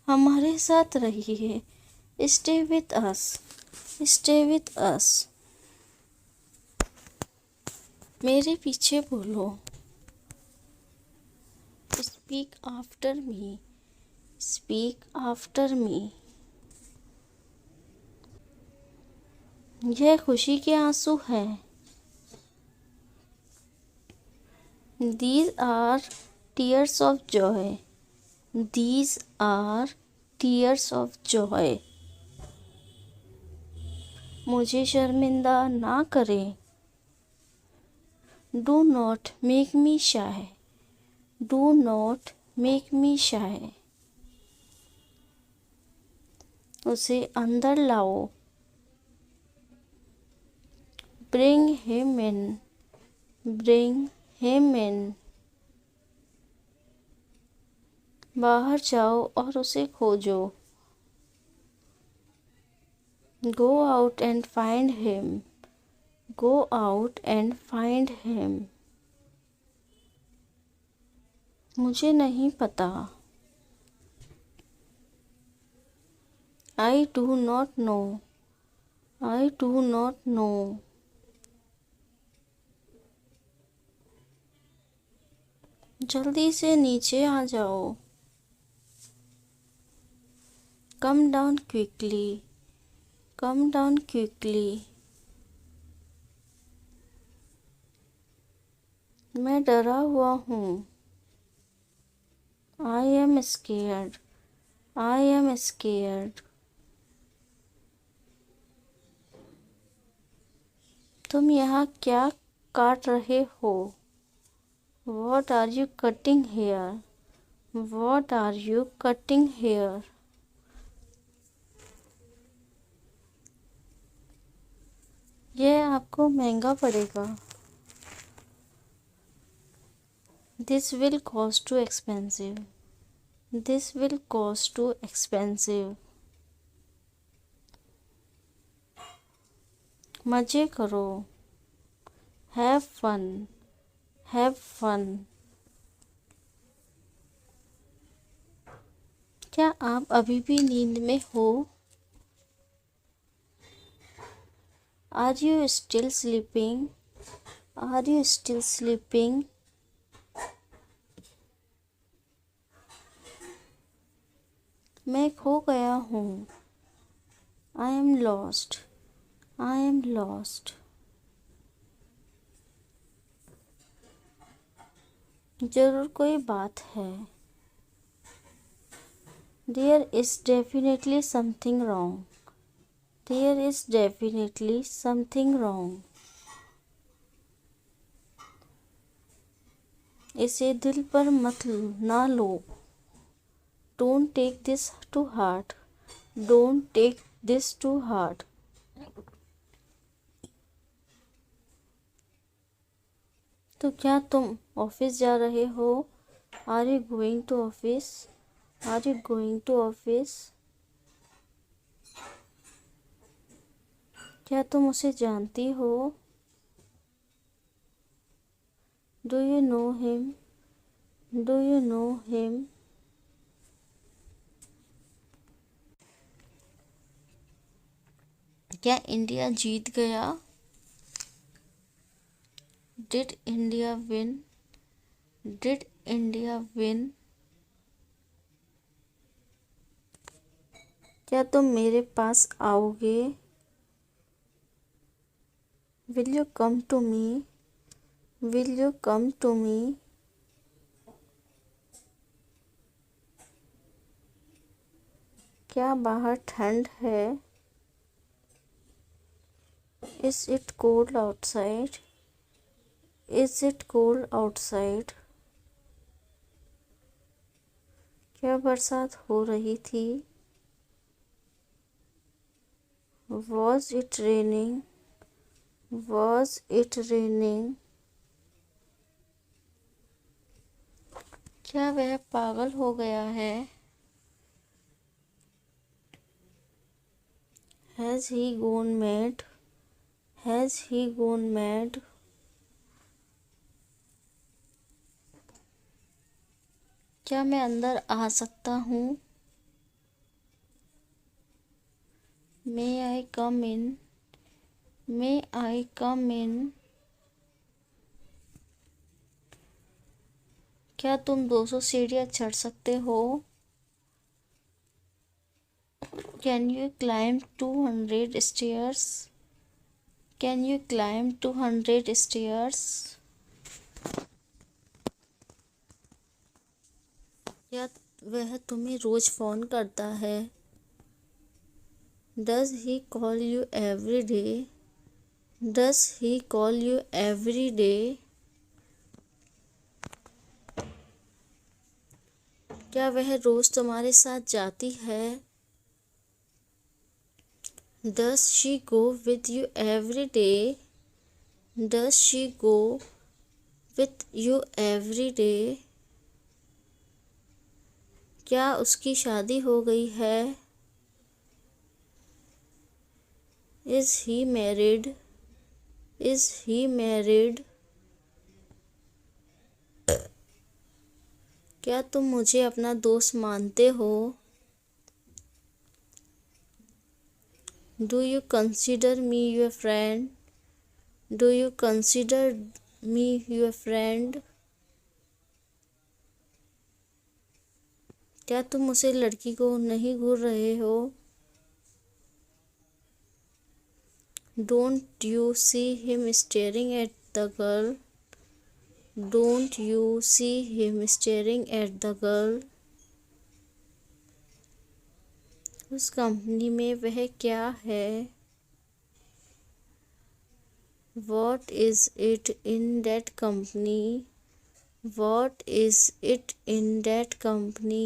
हमारे साथ रहिए। Stay with us, stay with us. मेरे पीछे बोलो। Speak after me, speak after me. यह खुशी के आंसू हैं। These are tears of joy, these are tears of joy। मुझे शर्मिंदा ना करें। Do not make me shy, do not make me shy। उसे अंदर लाओ। Bring him in, bring him in। बाहर जाओ और उसे खोजो। Go out and find him, go out and find him। मुझे नहीं पता। I do not know, I do not know। जल्दी से नीचे आ जाओ। Come down quickly, come down quickly। मैं डरा हुआ हूँ। I am scared, I am scared। तुम यहाँ क्या काट रहे हो? What are you cutting here? What are you cutting here? यह आपको महंगा पड़ेगा। This will cost too expensive, this will cost too expensive। मज़े करो। Have fun, have fun। क्या आप अभी भी नींद में हो? Are you still sleeping? Are you still sleeping? मैं खो गया हूँ। I am lost, I am lost। जरूर कोई बात है। There is definitely something wrong, there is definitely something wrong। इसे दिल पर मत ना लो। Don't take this to heart, don't take this to heart। तो क्या तुम ऑफिस जा रहे हो? Are you going to office? Are you going to office? क्या तुम उसे जानती हो? Do you know him? Do you know him? क्या इंडिया जीत गया? Did India win? Did India win? क्या तुम मेरे पास आओगे? Will you come to me? Will you come to me? क्या बाहर ठंड है? Is it cold outside? Is it cold outside? क्या बरसात हो रही थी? Was it raining? Was it raining? क्या वह पागल हो गया है? Has he gone mad? Has he gone mad? क्या मैं अंदर आ सकता हूँ? मे आई कम इन, मे आई कम इन। क्या तुम 200 सीढ़ियाँ चढ़ सकते हो? Can you climb 200 stairs? Can you climb 200 stairs? क्या वह तुम्हें रोज फोन करता है? Does he call you every day? Does he call you every day? क्या वह रोज तुम्हारे साथ जाती है? Does she go with you every day? Does she go with you every day? क्या उसकी शादी हो गई है? Is he married? Is he married? क्या तुम मुझे अपना दोस्त मानते हो? Do you consider me your friend? Do you consider me your friend? क्या तुम उसे लड़की को नहीं घूर रहे हो? Don't you see him staring at the girl? Don't you see him staring at the girl? उस कंपनी में वह क्या है? What is it in that company? What is it in that company?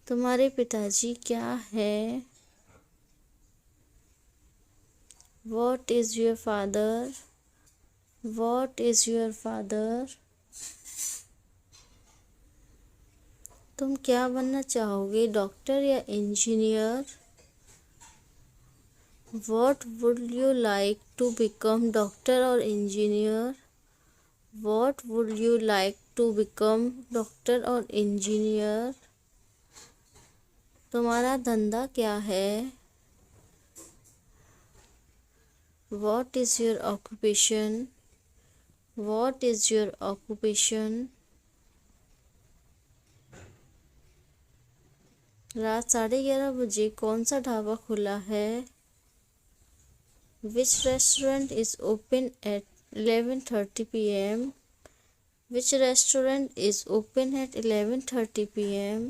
तुम्हारे पिताजी क्या है? What is your father? What is your father? तुम क्या बनना चाहोगे, डॉक्टर या engineer? What would you like to become, doctor और engineer? What would you like to become, doctor और इंजीनियर? तुम्हारा धंधा क्या है? What is your occupation? What is your occupation? रात 11:30 बजे कौन सा ढाबा खुला है? Which restaurant is open at 11:30 p.m.? Which restaurant is open at 11:30 p.m.?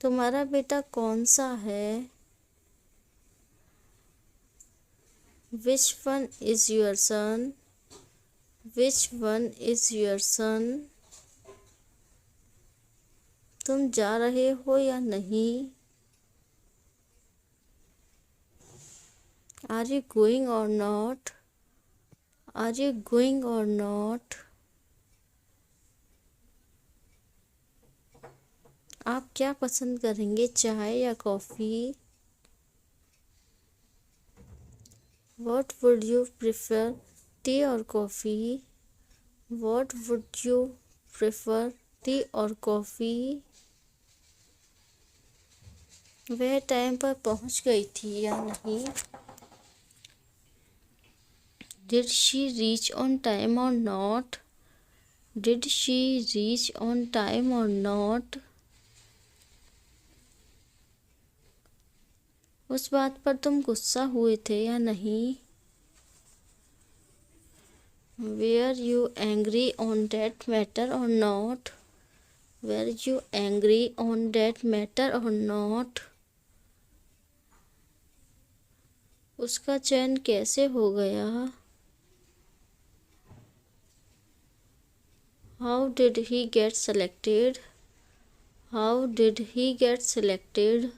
तुम्हारा बेटा कौन सा है? Which one is your son? Which one is your son? तुम जा रहे हो या नहीं? Are you going or not? Are you going or not? आप क्या पसंद करेंगे, चाय या coffee? What would you prefer, tea or coffee? What would you prefer, tea or coffee? वह टाइम पर पहुंच गई थी या नहीं? Did she reach on time or not? Did she reach on time or not? उस बात पर तुम गुस्सा हुए थे या नहीं? Were you angry on that matter or not? Were you angry on that matter or not? उसका चयन कैसे हो गया? How did he get selected? How did he get selected?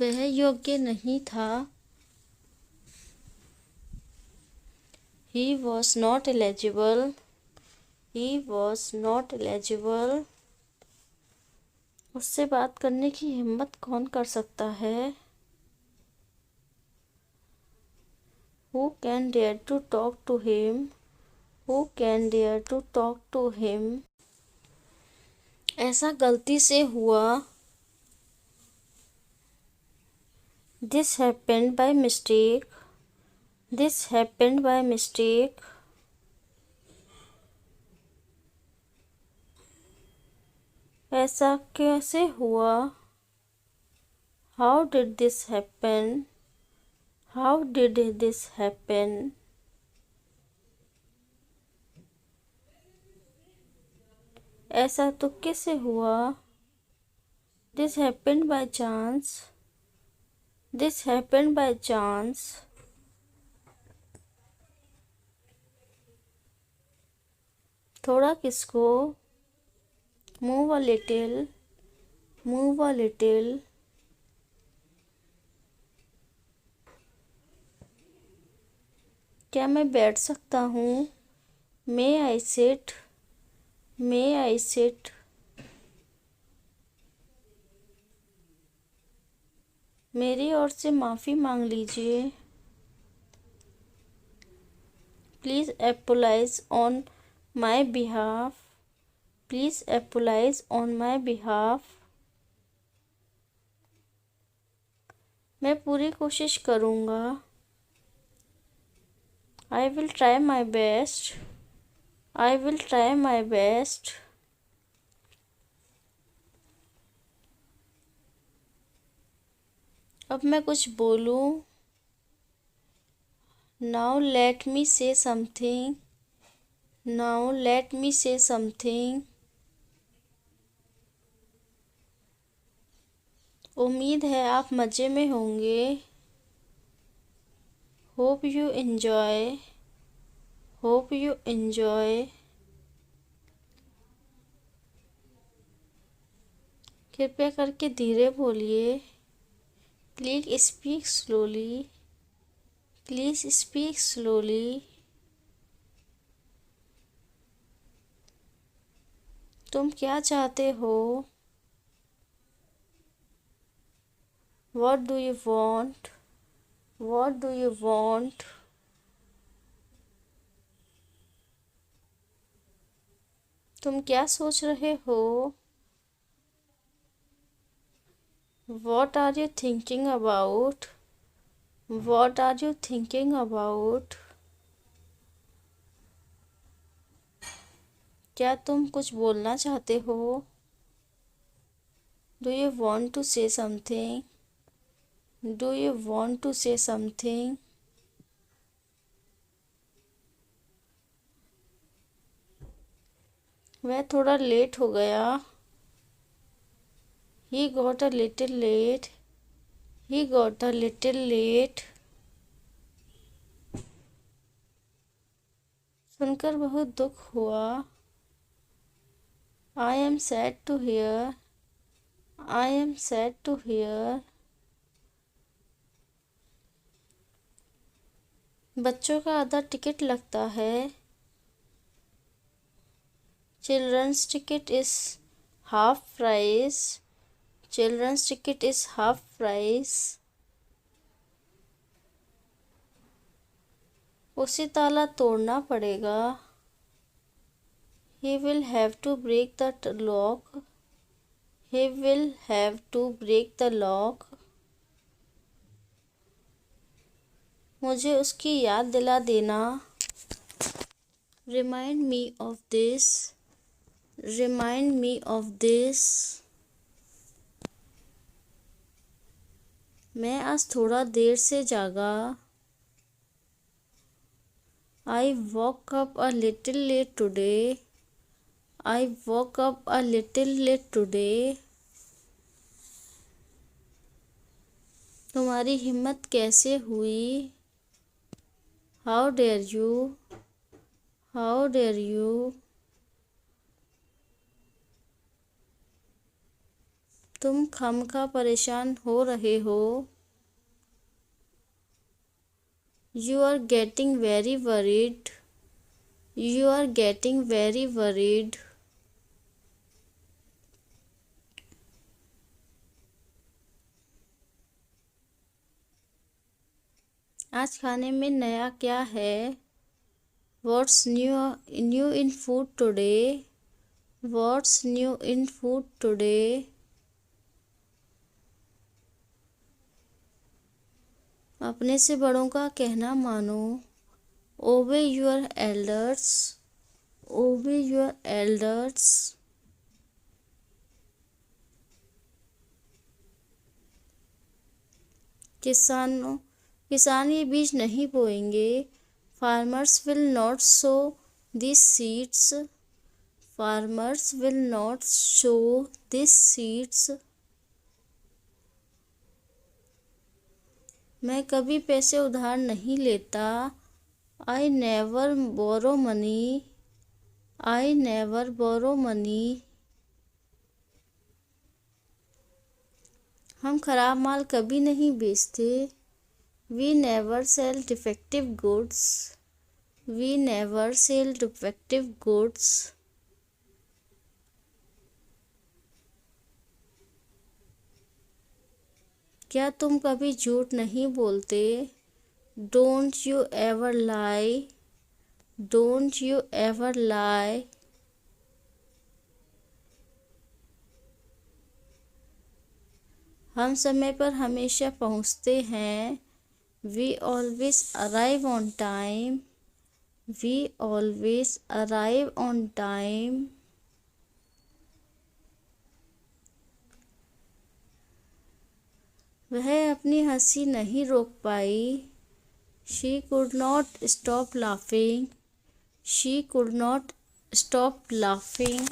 वह योग्य नहीं था। He was not eligible. He was not eligible. उससे बात करने की हिम्मत कौन कर सकता है? Who can dare to talk to him? Who can dare to talk to him? ऐसा गलती से हुआ. This happened by mistake. This happened by mistake. ऐसा कैसे हुआ? How did this happen? How did this happen? ऐसा तुक्के से हुआ. This happened by chance. This happened by chance. थोड़ा किसको? Move a little. Move a little. क्या मैं बैठ सकता हूँ? May I sit? May I sit? मेरी ओर से माफ़ी मांग लीजिए. Please apologize on my behalf. Please apologize on my behalf. मैं पूरी कोशिश करूँगा. I will try my best. I will try my best. अब मैं कुछ बोलूँ. Now let me say something. Now let me say something. उम्मीद है आप मज़े में होंगे. Hope you enjoy. Hope you enjoy. कृपया करके धीरे बोलिए. Please speak slowly. Please speak slowly. तुम क्या चाहते हो? What do you want? What do you want? तुम क्या सोच रहे हो? What are you thinking about? What are you thinking about? क्या तुम कुछ बोलना चाहते हो? Do you want to say something? Do you want to say something? वह थोड़ा लेट हो गया. He got a little late. He got a little late. सुनकर बहुत दुख हुआ. I am sad to hear. I am sad to hear. बच्चों का आधा टिकट लगता है. Children's ticket is half price. Children's ticket is half price. उसे ताला तोड़ना पड़ेगा. He will have to break the lock. He will have to break the lock. मुझे उसकी याद दिला देना. Remind me of this. Remind me of this. मैं आज थोड़ा देर से जागा. I woke up a little late today. I woke up a little late today. तुम्हारी हिम्मत कैसे हुई? How dare you? How dare you? तुम खामखा परेशान हो रहे हो. You are getting very worried. You are getting very worried. आज खाने में नया क्या है? What's new in food today? What's new in food today? अपने से बड़ों का कहना मानो। Obey your elders. Obey your elders. किसान ये बीज नहीं बोएंगे। Farmers will not sow these seeds. Farmers will not sow these seeds. मैं कभी पैसे उधार नहीं लेता। I never borrow money. I never borrow money. हम खराब माल कभी नहीं बेचते। We never sell defective goods. We never sell defective goods. क्या तुम कभी झूठ नहीं बोलते? Don't you ever lie. Don't you ever lie. हम समय पर हमेशा पहुंचते हैं। We always arrive on time. We always arrive on time. वह अपनी हंसी नहीं रोक पाई। She could not stop laughing. She could not stop laughing.